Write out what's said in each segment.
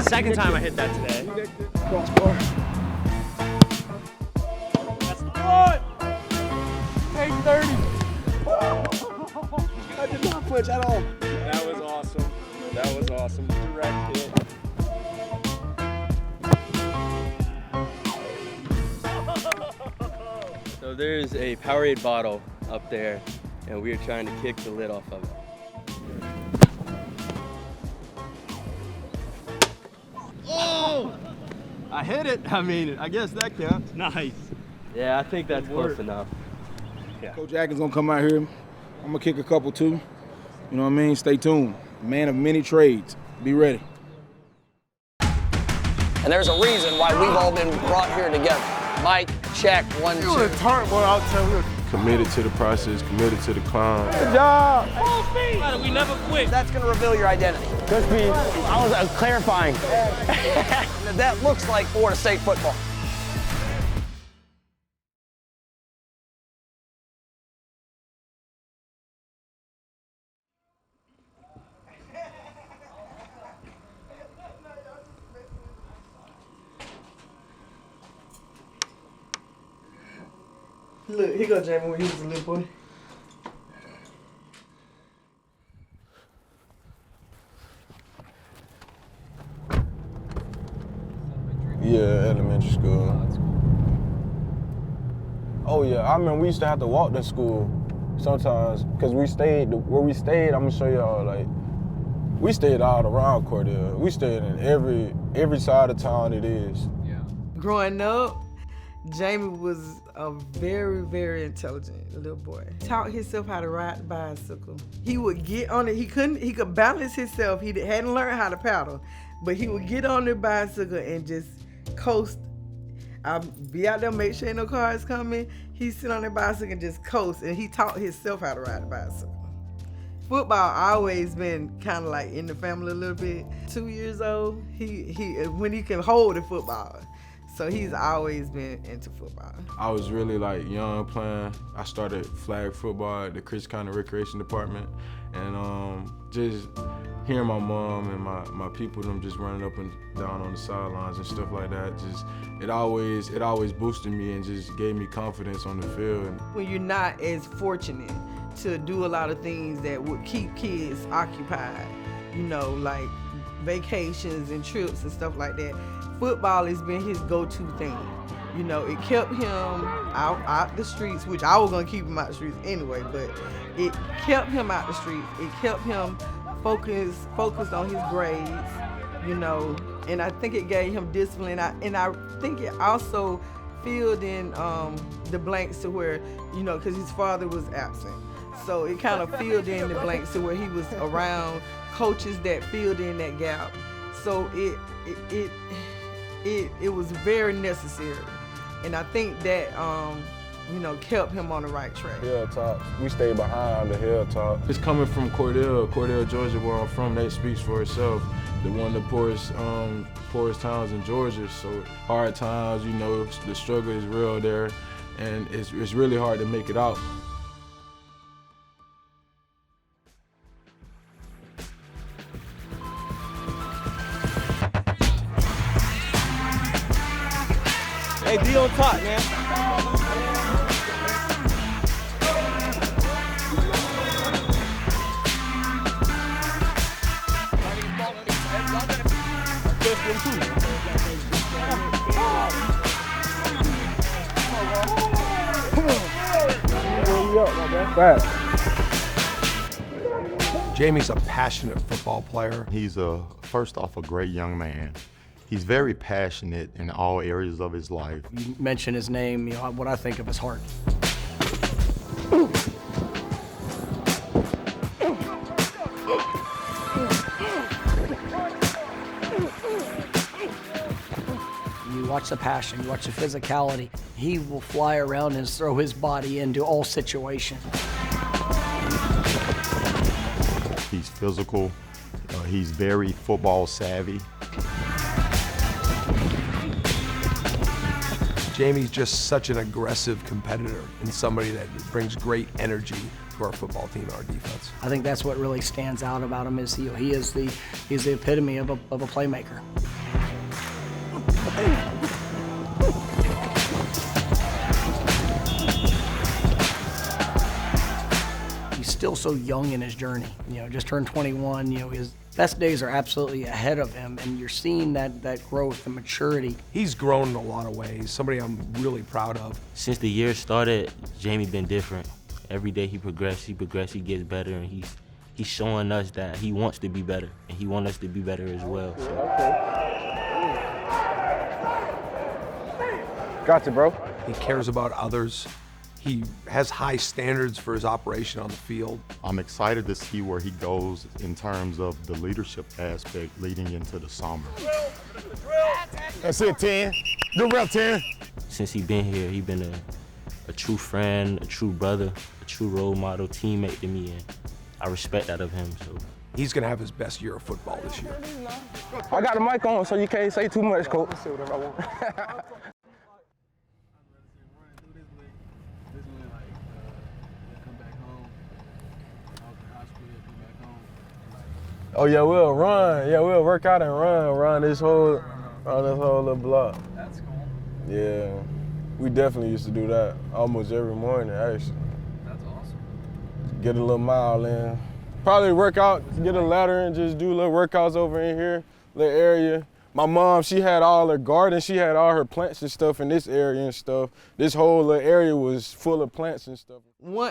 Second time I hit that today. Crossbar. That's the one! 830. I did not flinch at all. That was awesome. That was awesome. Direct hit. So there's a Powerade bottle up there, and we are trying to kick the lid off of it. Oh! I hit it. I mean, I guess that counts. Nice. Yeah, I think that's close enough. Yeah. Coach Atkins gonna come out here. I'm gonna kick a couple too. You know what I mean? Stay tuned. Man of many trades. Be ready. And there's a reason why we've all been brought here together. Mike, check, 1, 2. You were a turn, boy. I'll tell you. Committed to the process, committed to the climb. Good job. Full speed. We never quit. That's going to reveal your identity. Coach B, I was clarifying. That looks like Florida State football. Look, here go Jammie when he was a little boy. Yeah, elementary school. Oh yeah, I remember we used to have to walk to school sometimes because we stayed where we stayed. I'm gonna show y'all, like, we stayed all around Cordele. We stayed in every side of town it is. Yeah. Growing up, Jammie was a very, very intelligent little boy. Taught himself how to ride the bicycle. He would get on it. He could balance himself. He hadn't learned how to paddle, but he would get on the bicycle and just coast. I'd be out there, make sure ain't no cars coming. He'd sit on the bicycle and just coast, and he taught himself how to ride the bicycle. Football always been kind of like in the family a little bit. 2 years old, he when he can hold the football. So he's always been into football. I was really like young playing. I started flag football at the Chris County Recreation Department, and just hearing my mom and my people, them just running up and down on the sidelines and stuff like that, just it always boosted me and just gave me confidence on the field. When you're not as fortunate to do a lot of things that would keep kids occupied, you know, like vacations and trips and stuff like that, football has been his go-to thing. You know, it kept him out the streets, which I was gonna keep him out the streets anyway, but it kept him out the streets. It kept him focused on his grades, you know, and I think it gave him discipline. And I think it also filled in the blanks to where, you know, because his father was absent. So it kind of filled in the blanks to where he was around coaches that filled in that gap. So it was very necessary. And I think that, you know, kept him on the right track. Hilltop. We stayed behind the hilltop. It's coming from Cordele, Georgia, where I'm from. That speaks for itself. The one of the poorest towns in Georgia. So hard times, you know, the struggle is real there, and it's really hard to make it out. Hey, be on top, man. Jammie's a passionate football player. He's first off a great young man. He's very passionate in all areas of his life. You mention his name, you know, what I think of his heart. You watch the passion, you watch the physicality. He will fly around and throw his body into all situations. He's physical. He's very football savvy. Jammie's just such an aggressive competitor and somebody that brings great energy to our football team and our defense. I think that's what really stands out about him is he's the epitome of a playmaker. He's still so young in his journey. Just turned 21. His best days are absolutely ahead of him, and you're seeing that growth and maturity. He's grown in a lot of ways. Somebody I'm really proud of. Since the year started, Jammie been different. Every day he gets better, and he's showing us that he wants to be better, and he wants us to be better as well. So. Gotcha, bro. He cares about others. He has high standards for his operation on the field. I'm excited to see where he goes in terms of the leadership aspect leading into the summer. That's it, 10. Good rep, 10. Since he been here, he been a true friend, a true brother, a true role model, teammate to me, and I respect that of him. So he's gonna have his best year of football this year. I got the mic on, so you can't say too much, coach. Oh yeah, we'll run. Yeah, we'll work out and run this whole little block. That's cool. Yeah, we definitely used to do that almost every morning, actually. That's awesome. Get a little mile in. Probably work out, get a ladder and just do little workouts over in here, little area. My mom, she had all her garden, she had all her plants and stuff in this area and stuff. This whole little area was full of plants and stuff.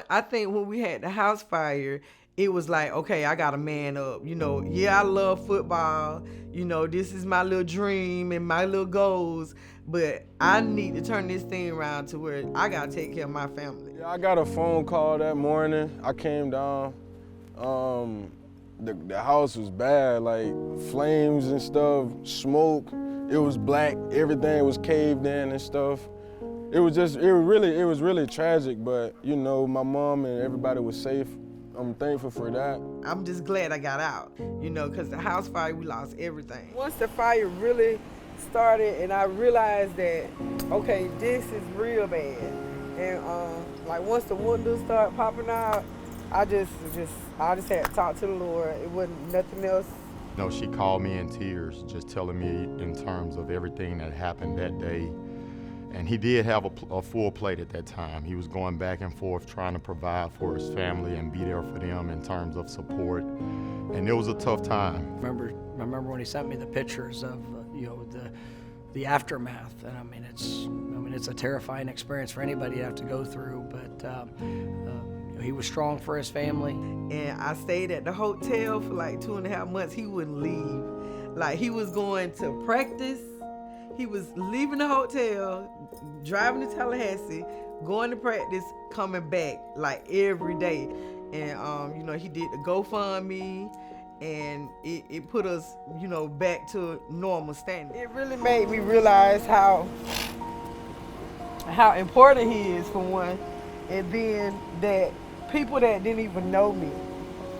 I think when we had the house fire, it was like, okay, I gotta man up. Yeah, I love football. This is my little dream and my little goals, but I need to turn this thing around to where I gotta take care of my family. Yeah, I got a phone call that morning. I came down. The house was bad, like flames and stuff, smoke. It was black. Everything was caved in and stuff. It was really tragic. But my mom and everybody was safe. I'm thankful for that. I'm just glad I got out, because the house fire, we lost everything. Once the fire really started and I realized that, okay, this is real bad. And once the windows started popping out, I just had to talk to the Lord. It wasn't nothing else. She called me in tears, just telling me in terms of everything that happened that day. And he did have a full plate at that time. He was going back and forth trying to provide for his family and be there for them in terms of support. And it was a tough time. I remember when he sent me the pictures of the aftermath, and it's a terrifying experience for anybody to have to go through. But he was strong for his family. And I stayed at the hotel for like 2.5 months. He wouldn't leave. Like, he was going to practice. He was leaving the hotel, driving to Tallahassee, going to practice, coming back like every day. And he did the GoFundMe, and it put us, back to normal standing. It really made me realize how important he is, for one, and then that people that didn't even know me,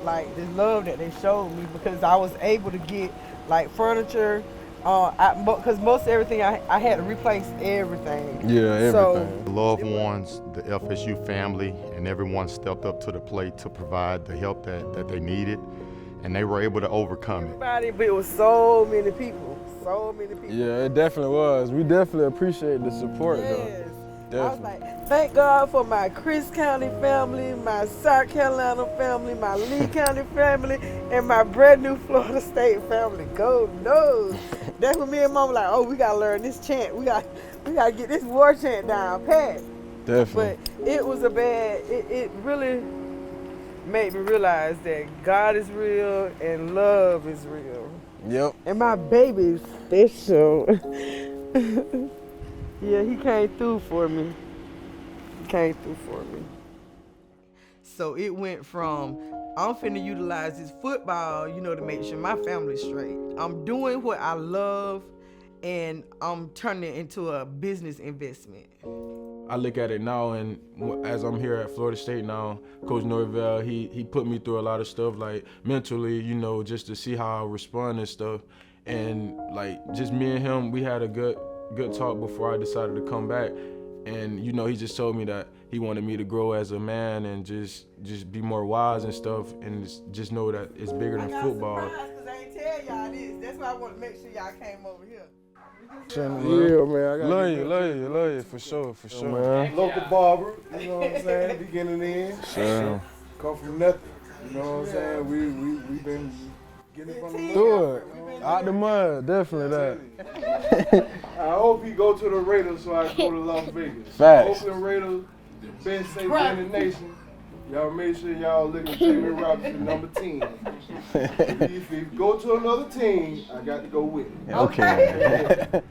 like the love that they showed me, because I was able to get like furniture. Because most everything I had to replace everything. Yeah, everything. So, the loved ones, the FSU family, and everyone stepped up to the plate to provide the help that they needed, and they were able to overcome it. But it was so many people, Yeah, it definitely was. We definitely appreciate the support, though. Definitely. I was like, thank God for my Chris County family, my South Carolina family, my Lee County family, and my brand new Florida State family. Go knows. That's when me and Mom were like, oh, we gotta learn this chant. We gotta get this war chant down pat. Definitely. But it was it really made me realize that God is real and love is real. Yep. And my baby is special. Yeah, he came through for me. So it went from, I'm finna utilize this football, to make sure my family's straight. I'm doing what I love, and I'm turning it into a business investment. I look at it now, and as I'm here at Florida State now, Coach Norvell, he put me through a lot of stuff, like mentally, just to see how I respond and stuff. And like, just me and him, we had a good good talk before I decided to come back. And, you know, he just told me that he wanted me to grow as a man and just be more wise and stuff, and just know that it's bigger than football. I ain't tell y'all this. That's why I want to make sure y'all came over here. Yeah, man. I Love you, for sure, man. Local barber, you know what I'm saying? Beginning to end. Sure. Come from nothing. You know what I'm saying? We've been getting from the mud. Do it. Out the mud, definitely that. I hope he go to the Raiders so I can go to Las Vegas. Facts. Oakland Raiders, the best safety in the nation. Y'all make sure y'all look at Jammie Robinson, number 10. If you go to another team, I got to go with it. Okay.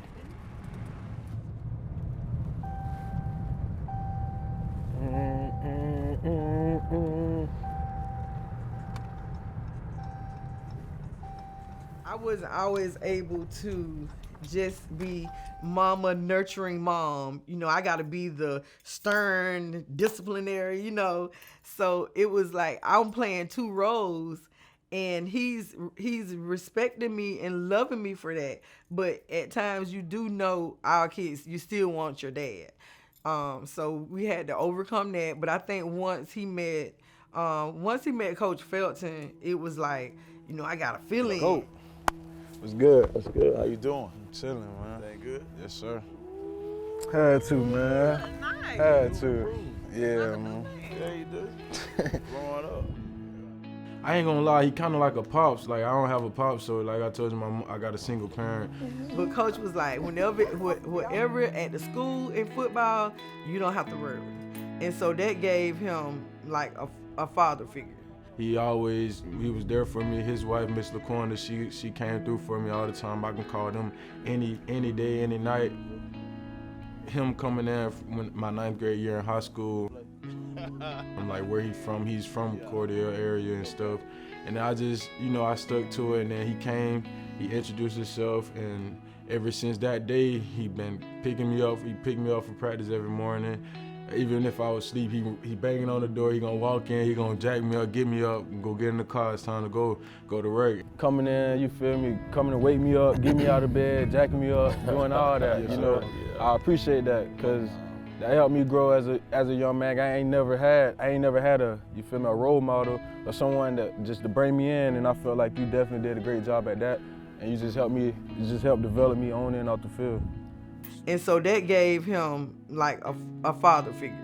I wasn't always able to just be mama, nurturing mom. You know, I got to be the stern disciplinary, you know. So it was like I'm playing two roles, and he's respecting me and loving me for that. But at times you do know our kids, you still want your dad. So we had to overcome that. But I think once he met Coach Felton, it was like, you know, I got a feeling. Go. What's good? What's good? How you doing? Chilling, man. That good? Yes, sir. Had to, man. Nice. Had to. Yeah, man. Yeah, you do. Growing up. I ain't gonna lie, he kind of like a pops. Like, I don't have a pops, so like I told him, I got a single parent. But Coach was like, whatever at the school in football, you don't have to worry. And so that gave him like a father figure. He was there for me. His wife, Miss LaQuanda, she came through for me all the time. I can call them any day, any night. Him coming in when my 9th grade year in high school, I'm like, where he from? He's from Cordele area and stuff. And I just, you know, I stuck to it. And then he came, he introduced himself, and ever since that day, he been picking me up. He picked me up for practice every morning. Even if I was asleep, he banging on the door, he gonna walk in, he gonna jack me up, get me up, and go get in the car, it's time to go to work. Coming in, you feel me, coming to wake me up, get me out of bed, jacking me up, doing all that, you know. Yeah. I appreciate that, because that helped me grow as a young man. I ain't never had a, you feel me, a role model or someone that just to bring me in, and I felt like you definitely did a great job at that, and you just helped develop me on and off the field. And so that gave him like a father figure.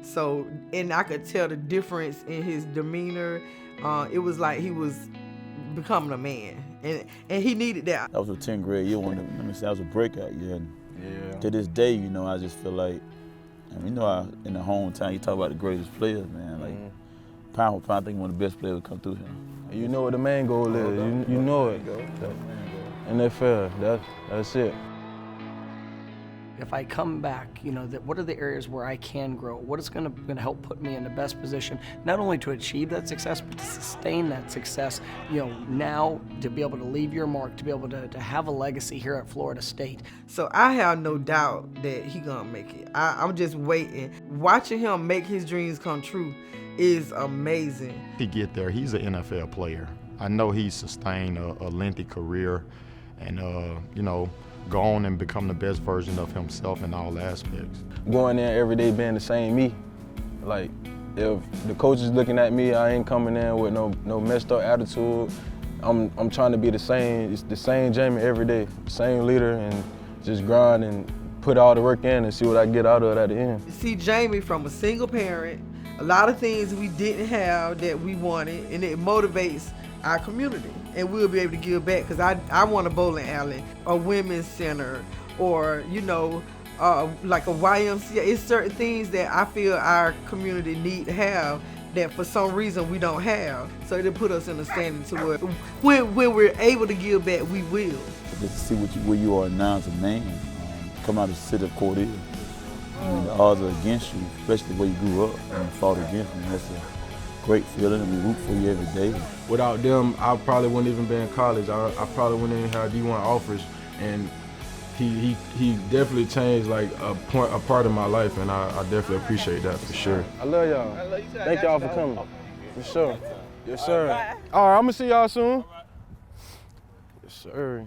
So, and I could tell the difference in his demeanor. It was like he was becoming a man, and he needed that. That was a 10th grade year. That was a breakout year. And yeah. To this day, you know, I just feel like, you know, in the hometown, you talk about the greatest players, man. Like, pound for pound, I think one of the best players come through here. And you know what the main goal is. You know it. And that's fair. That's it. If I come back, you know, what are the areas where I can grow? What is going to help put me in the best position, not only to achieve that success, but to sustain that success, you know, now to be able to leave your mark, to be able to have a legacy here at Florida State. So I have no doubt that he gonna make it. I'm just waiting. Watching him make his dreams come true is amazing. He get there, he's an NFL player. I know he's sustained a lengthy career and, you know, go on and become the best version of himself in all aspects. Going there every day being the same me. Like, if the coach is looking at me, I ain't coming in with no messed up attitude. I'm trying to be the same Jammie every day, same leader, and just grind and put all the work in and see what I get out of it at the end. See Jammie from a single parent, a lot of things we didn't have that we wanted, and it motivates our community, and we'll be able to give back, because I want a bowling alley, a women's center, or, you know, like a YMCA. It's certain things that I feel our community need to have that for some reason we don't have. So it'll put us in a standing to where when we're able to give back, we will. Just to see where you are now as a man, come out of the city of Cordele. I mean, the odds are against you, especially where you grew up and fought against them. That's a great feeling, and we root for you every day. Without them, I probably wouldn't even be in college. I probably wouldn't even have D1 offers, and he definitely changed like a part of my life, and I definitely appreciate that for sure. I love y'all. Thank y'all for coming. For sure. Yes, sir. All right, I'm gonna see y'all soon. Yes, sir.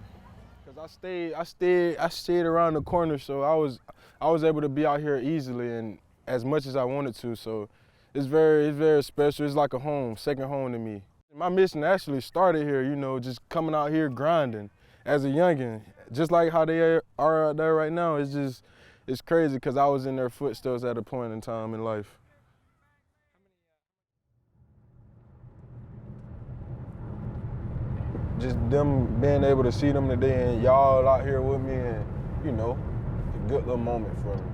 I stayed around the corner, so I was able to be out here easily and as much as I wanted to. So it's very special. It's like a home, second home to me. My mission actually started here, you know, just coming out here grinding as a youngin', just like how they are out there right now. It's crazy because I was in their footsteps at a point in time in life. Just them being able to see them today and y'all out here with me, and you know, a good little moment for them.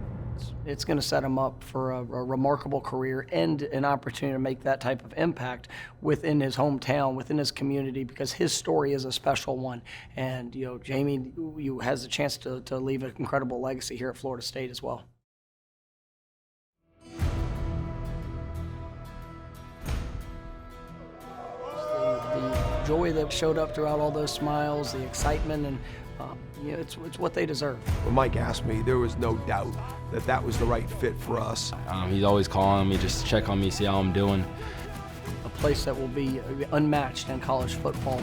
It's going to set him up for a remarkable career and an opportunity to make that type of impact within his hometown, within his community, because his story is a special one. And, you know, Jammie has a chance to leave an incredible legacy here at Florida State as well. The joy that showed up throughout all those smiles, the excitement, and you know, it's what they deserve. When Mike asked me, there was no doubt that was the right fit for us. He's always calling me, just check on me, see how I'm doing. A place that will be unmatched in college football.